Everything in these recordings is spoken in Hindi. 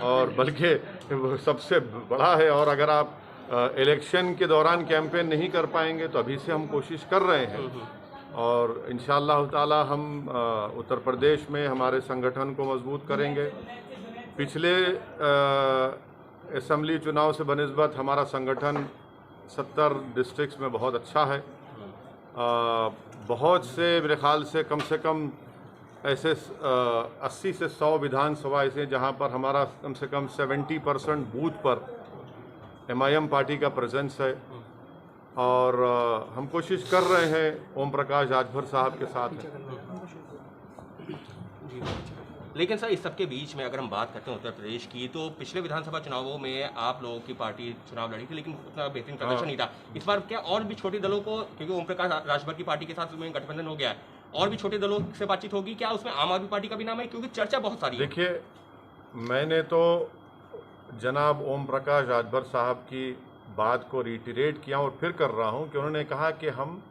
और बल्कि सबसे बड़ा है। और अगर आप इलेक्शन के दौरान कैंपेन नहीं कर पाएंगे तो अभी से हम कोशिश कर रहे हैं और इंशाअल्लाह ताला हम उत्तर प्रदेश में हमारे संगठन को मजबूत करेंगे। पिछले असेंबली चुनाव से बनिस्बत हमारा संगठन 70 डिस्ट्रिक्ट्स में बहुत अच्छा है। बहुत से मेरे ख्याल से कम ऐसे 80 से 100 विधानसभा ऐसे जहां पर हमारा कम से कम 70% बूथ पर MIM पार्टी का प्रेजेंस है और हम कोशिश कर रहे हैं ओम प्रकाश राजभर साहब के साथ हैं। लेकिन सर इस सबके बीच में अगर हम बात करते हैं उत्तर प्रदेश की, तो पिछले विधानसभा चुनावों में आप लोगों की पार्टी चुनाव लड़ी थी लेकिन उतना बेहतरीन प्रदर्शन नहीं था। इस बार क्या और भी छोटे दलों को, क्योंकि ओम प्रकाश राजभर की पार्टी के साथ उसमें गठबंधन हो गया है, और भी छोटे दलों से बातचीत होगी क्या? उसमें आम आदमी पार्टी का भी नाम है, क्योंकि चर्चा बहुत सारी है। देखिए, मैंने तो जनाब ओम प्रकाश राजभर साहब की बात को रिटरेट किया और फिर कर रहा हूं कि उन्होंने कहा कि हम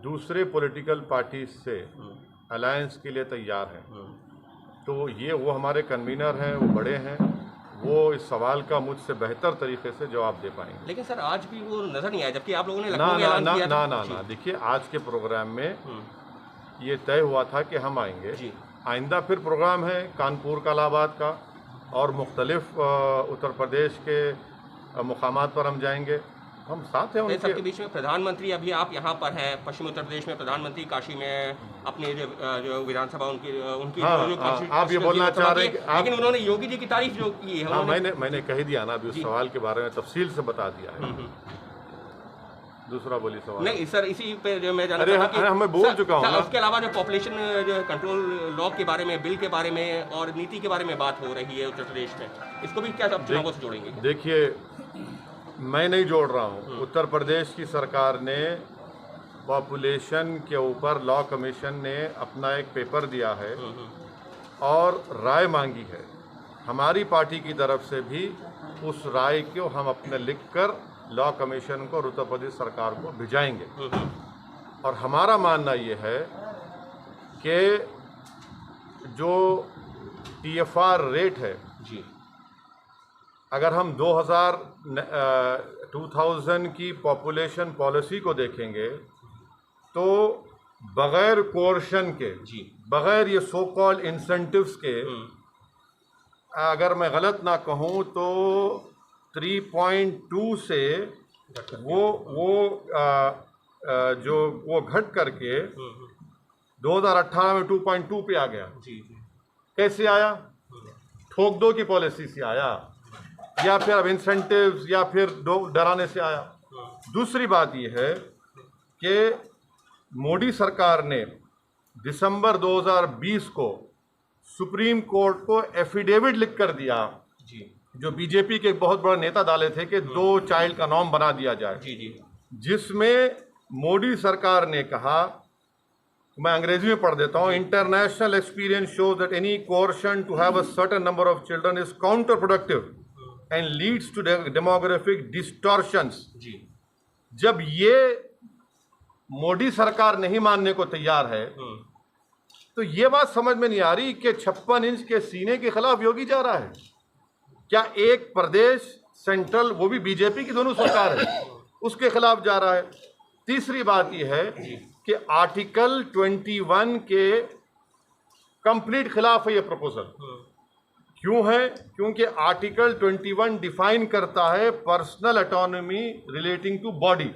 दूसरे पॉलिटिकल पार्टी से अलायंस के लिए तैयार हैं। तो ये वो हमारे कन्वीनर हैं, वो बड़े हैं, वो इस सवाल का मुझसे बेहतर तरीके से जवाब दे पाएंगे। लेकिन सर आज भी वो नजर नहीं आया, जबकि आप लोगों ने लखनऊ में ऐलान किया था। ना देखिए, आज के प्रोग्राम में ये तय हुआ था कि हम आएंगे। आइंदा फिर प्रोग्राम है कानपुर का, इलाहाबाद का और मुख्तलिफ उत्तर प्रदेश के मुकामात पर हम जाएंगे। हम साथ हैं उनके। सबके बीच में प्रधानमंत्री, अभी आप यहाँ पर हैं पश्चिमी उत्तर प्रदेश में, प्रधानमंत्री काशी में अपने जो विधानसभा उनकी आप ये बोलना चाह रहे हैं, लेकिन उन्होंने योगी जी की तारीफ जो की है। हाँ, मैंने कह दिया ना, अभी उस सवाल के बारे में तफसील से बता दिया है। दूसरा बोली सवाल नहीं सर, इसी पे जो मैं जानना चाहता हूं कि मैं बोल चुका हूँ। उसके अलावा जो पॉपुलेशन कंट्रोल लॉ के बारे में, बिल के बारे में और नीति के बारे में बात हो रही है उत्तर प्रदेश में, इसको भी क्या आप चुनावों से जोड़ेंगे? देखिए, मैं नहीं जोड़ रहा हूँ। उत्तर प्रदेश की सरकार ने पॉपुलेशन के ऊपर लॉ कमीशन ने अपना एक पेपर दिया है और राय मांगी है। हमारी पार्टी की तरफ से भी उस राय को हम अपने लिखकर लॉ कमीशन को और उत्तर प्रदेश सरकार को भिजाएंगे। और हमारा मानना ये है कि जो TFR रेट है जी, अगर हम 2000 की पॉपुलेशन पॉलिसी को देखेंगे तो बगैर कोर्शन के जी, बगैर ये सो कॉल्ड इंसेंटिव्स के, अगर मैं गलत ना कहूँ तो 3.2 से वो घट करके 2018 में 2.2 पे आ गया। जी। कैसे आया? ठोक दो की पॉलिसी से आया या फिर अब इंसेंटिव्स या फिर डराने से आया? दूसरी बात यह है कि मोदी सरकार ने दिसंबर 2020 को सुप्रीम कोर्ट को एफिडेविट लिख कर दिया जी, जो बीजेपी के बहुत बड़े नेता डाले थे कि 2 चाइल्ड का नॉर्म बना दिया जाए जी, जिसमें मोदी सरकार ने कहा, मैं अंग्रेजी में पढ़ देता हूँ, international experience shows that any coercion to have a certain number of children is counterproductive and leads to demographic distortions जी। जब ये मोदी सरकार नहीं मानने को तैयार है तो ये बात समझ में नहीं आ रही कि 56 इंच के सीने के खिलाफ योगी जा रहा है। क्या एक प्रदेश सेंट्रल, वो भी बीजेपी की दोनों सरकार है, उसके खिलाफ जा रहा है? तीसरी बात यह है कि आर्टिकल 21 के कंप्लीट खिलाफ है ये प्रपोजल। क्यों है? क्योंकि आर्टिकल 21 डिफाइन करता है personal autonomy relating to body.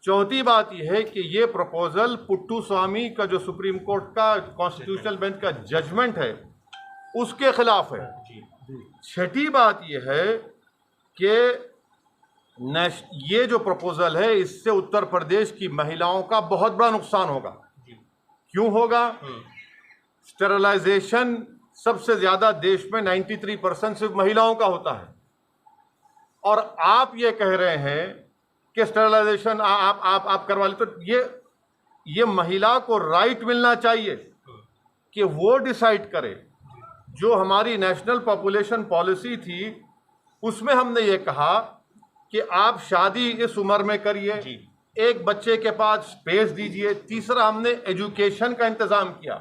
चौथी बात यह है कि ये प्रपोजल पुट्टू स्वामी का जो सुप्रीम कोर्ट का कॉन्स्टिट्यूशनल बेंच का जजमेंट है उसके खिलाफ है। छठी बात यह है कि ये जो प्रपोजल है इससे उत्तर प्रदेश की महिलाओं का बहुत बड़ा नुकसान होगा। क्यों होगा? स्टेरिलाइजेशन सबसे ज्यादा देश में 93% सिर्फ महिलाओं का होता है और आप ये कह रहे हैं कि स्टेरिलाइजेशन आप करवा ले, तो ये महिला को राइट मिलना चाहिए कि वो डिसाइड करे। जो हमारी नेशनल पॉपुलेशन पॉलिसी थी उसमें हमने ये कहा कि आप शादी इस उम्र में करिए, एक बच्चे के पास स्पेस दीजिए। तीसरा, हमने एजुकेशन का इंतजाम किया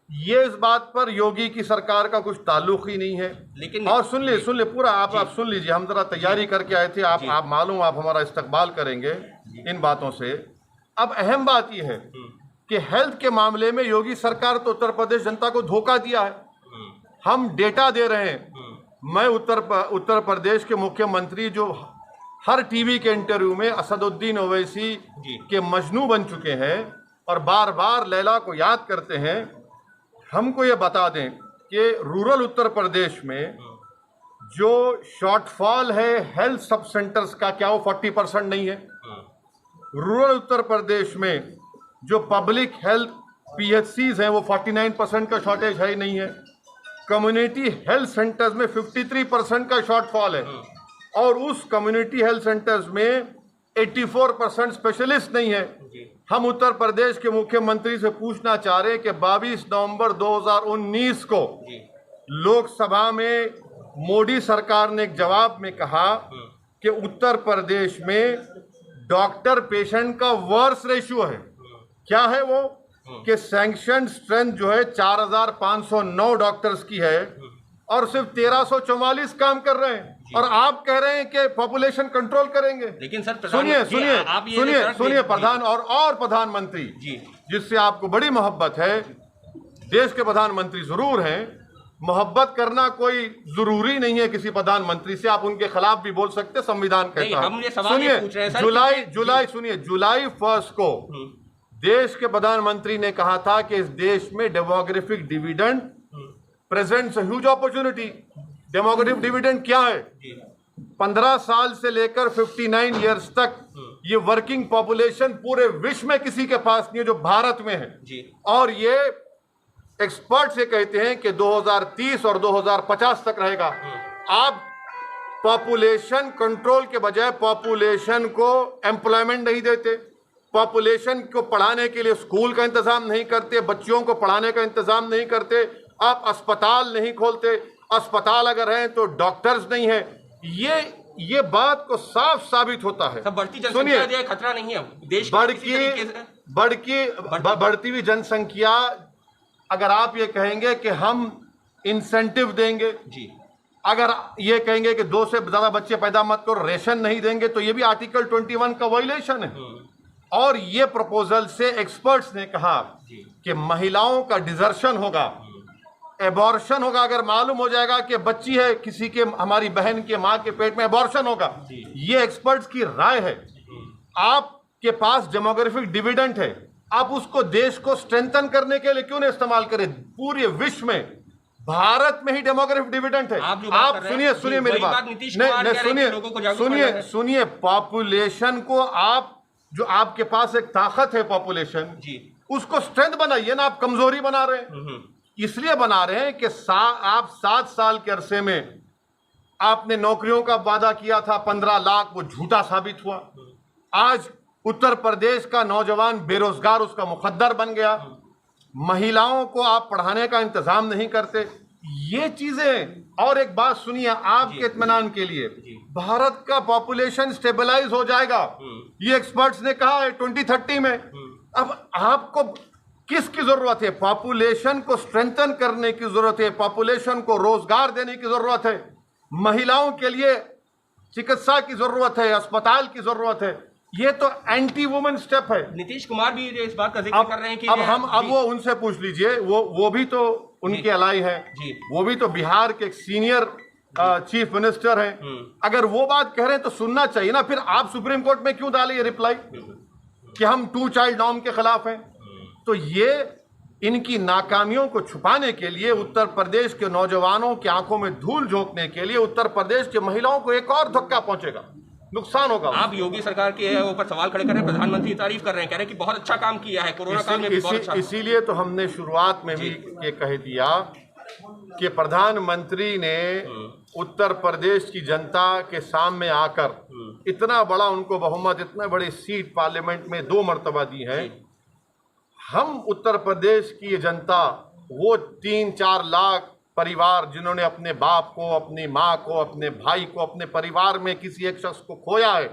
ये इस बात पर योगी की सरकार का कुछ ताल्लुक ही नहीं है। लेकिन और सुन लिए पूरा आप सुन लीजिए, हम जरा तैयारी करके आए थे, आप मालूम आप हमारा इस्तकबाल करेंगे इन बातों से। अब अहम बात यह है कि हेल्थ के मामले में योगी सरकार तो उत्तर प्रदेश जनता को धोखा दिया है। हम डेटा दे रहे हैं। मैं उत्तर प्रदेश के मुख्यमंत्री जो हर टीवी के इंटरव्यू में असदुद्दीन ओवैसी के मजनू बन चुके हैं और बार बार लैला को याद करते हैं, हमको ये बता दें कि रूरल उत्तर प्रदेश में जो शॉर्टफॉल है हेल्थ सब सेंटर्स का, क्या वो 40% नहीं है? रूरल उत्तर प्रदेश में जो पब्लिक हेल्थ PHCs हैं वो 49% का शॉर्टेज है ही नहीं है। कम्युनिटी हेल्थ सेंटर्स में 53% का शॉर्टफॉल है और उस कम्युनिटी हेल्थ सेंटर्स में 84% स्पेशलिस्ट नहीं है। हम उत्तर प्रदेश के मुख्यमंत्री से पूछना चाह रहे हैं कि 22 नवंबर 2019 को लोकसभा में मोदी सरकार ने एक जवाब में कहा कि उत्तर प्रदेश में डॉक्टर पेशेंट का वर्स रेशियो है। क्या है वो? कि सैंक्शन स्ट्रेंथ जो है 4509 डॉक्टर्स की है और सिर्फ 1344 काम कर रहे हैं और आप कह रहे हैं कि पॉपुलेशन कंट्रोल करेंगे। लेकिन सर सुनिए प्रधान और प्रधानमंत्री जिससे आपको बड़ी मोहब्बत है, देश के प्रधानमंत्री जरूर हैं, मोहब्बत करना कोई जरूरी नहीं है किसी प्रधानमंत्री से, आप उनके खिलाफ भी बोल सकते, संविधान कहता है। जुलाई 1 को देश के प्रधानमंत्री ने कहा था कि इस देश में demographic dividend presents huge opportunity. Demographic dividend क्या है? 15 साल से लेकर 59 इयर्स तक ये वर्किंग पॉपुलेशन पूरे विश्व में किसी के पास नहीं है जो भारत में है। और ये एक्सपर्ट्स ये कहते हैं कि 2030 और 2050 तक रहेगा। आप पॉपुलेशन कंट्रोल के बजाय पॉपुलेशन को एम्प्लॉयमेंट नहीं देते, पॉपुलेशन को पढ़ाने के लिए स्कूल का इंतजाम नहीं करते, बच्चियों को पढ़ाने का इंतजाम नहीं करते, आप अस्पताल नहीं खोलते, अस्पताल अगर हैं तो डॉक्टर्स नहीं है। ये बात को साफ साबित होता है। बढ़ती जनसंख्या खतरा नहीं है देश बढ़ती हुई जनसंख्या, अगर आप ये कहेंगे कि हम इंसेंटिव देंगे, अगर ये कहेंगे कि 2 से ज्यादा बच्चे पैदा मत करो, रेशन नहीं देंगे, तो ये भी आर्टिकल 21 का वायलेशन है। और ये प्रपोजल से एक्सपर्ट्स ने कहा कि महिलाओं का डिजर्शन होगा, एबॉर्शन होगा। अगर मालूम हो जाएगा कि बच्ची है किसी के, हमारी बहन के मां के पेट में, एबॉर्शन होगा। ये एक्सपर्ट्स की राय है। आपके पास डेमोग्राफिक डिविडेंड है, आप उसको देश को स्ट्रेंथन करने के लिए क्यों नहीं इस्तेमाल करें? पूरे विश्व में, भारत में ही डेमोग्राफिक डिविडेंड है। आप सुनिए मेरी बात, सुनिए पॉपुलेशन को, आप जो आपके पास एक ताकत है पॉपुलेशन, उसको स्ट्रेंथ बनाइए ना, आप कमजोरी बना रहे हैं। इसलिए बना रहे हैं कि आप 7 साल के अरसे में आपने नौकरियों का वादा किया था 15 लाख, वो झूठा साबित हुआ। आज उत्तर प्रदेश का नौजवान बेरोजगार उसका मुकद्दर बन गया। महिलाओं को आप पढ़ाने का इंतजाम नहीं करते। ये चीजें, और एक बात सुनिए आपके इत्मीनान के लिए, भारत का पॉपुलेशन स्टेबलाइज हो जाएगा, ये एक्सपर्ट्स ने कहा है 2030 में। अब आपको किसकी जरूरत है? पॉपुलेशन को स्ट्रेंथन करने की जरूरत है, पॉपुलेशन को रोजगार देने की जरूरत है, महिलाओं के लिए चिकित्सा की जरूरत है, अस्पताल की जरूरत है। ये तो एंटी वुमेन स्टेप है। नीतीश कुमार भी इस बात का जिक्र कर रहे हैं कि अब वो उनसे पूछ लीजिए, वो भी तो उनके अलाई है, वो भी तो बिहार के एक सीनियर चीफ मिनिस्टर हैं। अगर वो बात कह रहे हैं तो सुनना चाहिए ना। फिर आप सुप्रीम कोर्ट में क्यों डाले ये रिप्लाई कि हम 2 चाइल्ड नॉर्म के खिलाफ हैं? तो ये इनकी नाकामियों को छुपाने के लिए, उत्तर प्रदेश के नौजवानों की आंखों में धूल झोंकने के लिए, उत्तर प्रदेश की महिलाओं को एक और धक्का पहुंचेगा, नुकसान होगा। आप योगी सरकार के ऊपर सवाल खड़े कर रहे हैं, प्रधानमंत्री तारीफ कर रहे हैं, कह रहे हैं कि बहुत अच्छा काम किया है कोरोना काल में भी बहुत अच्छा। इसीलिए तो हमने शुरुआत में भी ये कह दिया कि प्रधानमंत्री ने उत्तर प्रदेश की जनता के सामने आकर इतना बड़ा उनको बहुमत, इतने बड़ी सीट पार्लियामेंट में 2 मरतबा दी है। हम उत्तर प्रदेश की जनता, वो 3-4 लाख परिवार जिन्होंने अपने बाप को, अपनी माँ को, अपने भाई को, अपने परिवार में किसी एक शख्स को खोया है,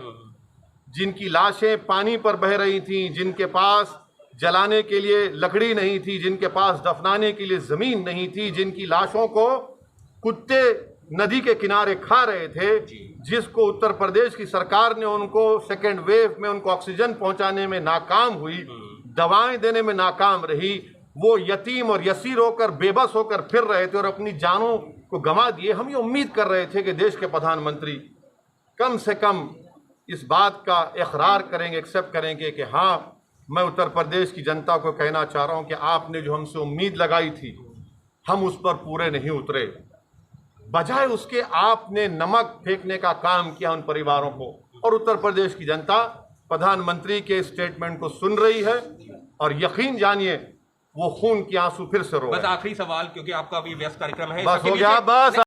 जिनकी लाशें पानी पर बह रही थी, जिनके पास जलाने के लिए लकड़ी नहीं थी, जिनके पास दफनाने के लिए ज़मीन नहीं थी, जिनकी लाशों को कुत्ते नदी के किनारे खा रहे थे, जिसको उत्तर प्रदेश की सरकार ने उनको सेकेंड वेव में उनको ऑक्सीजन पहुंचाने में नाकाम हुई, दवाएं देने में नाकाम रही, वो यतीम और यसीर होकर बेबस होकर फिर रहे थे और अपनी जानों को गंवा दिए। हम ये उम्मीद कर रहे थे कि देश के प्रधानमंत्री कम से कम इस बात का इकरार करेंगे, एक्सेप्ट करेंगे कि हाँ, मैं उत्तर प्रदेश की जनता को कहना चाह रहा हूँ कि आपने जो हमसे उम्मीद लगाई थी हम उस पर पूरे नहीं उतरे। बजाय उसके आपने नमक फेंकने का काम किया उन परिवारों को, और उत्तर प्रदेश की जनता प्रधानमंत्री के स्टेटमेंट को सुन रही है और यकीन जानिए वो खून के आंसू फिर से रो रहे हैं। बस आखिरी सवाल, क्योंकि आपका अभी व्यस्त कार्यक्रम है। बस हो गया, बस।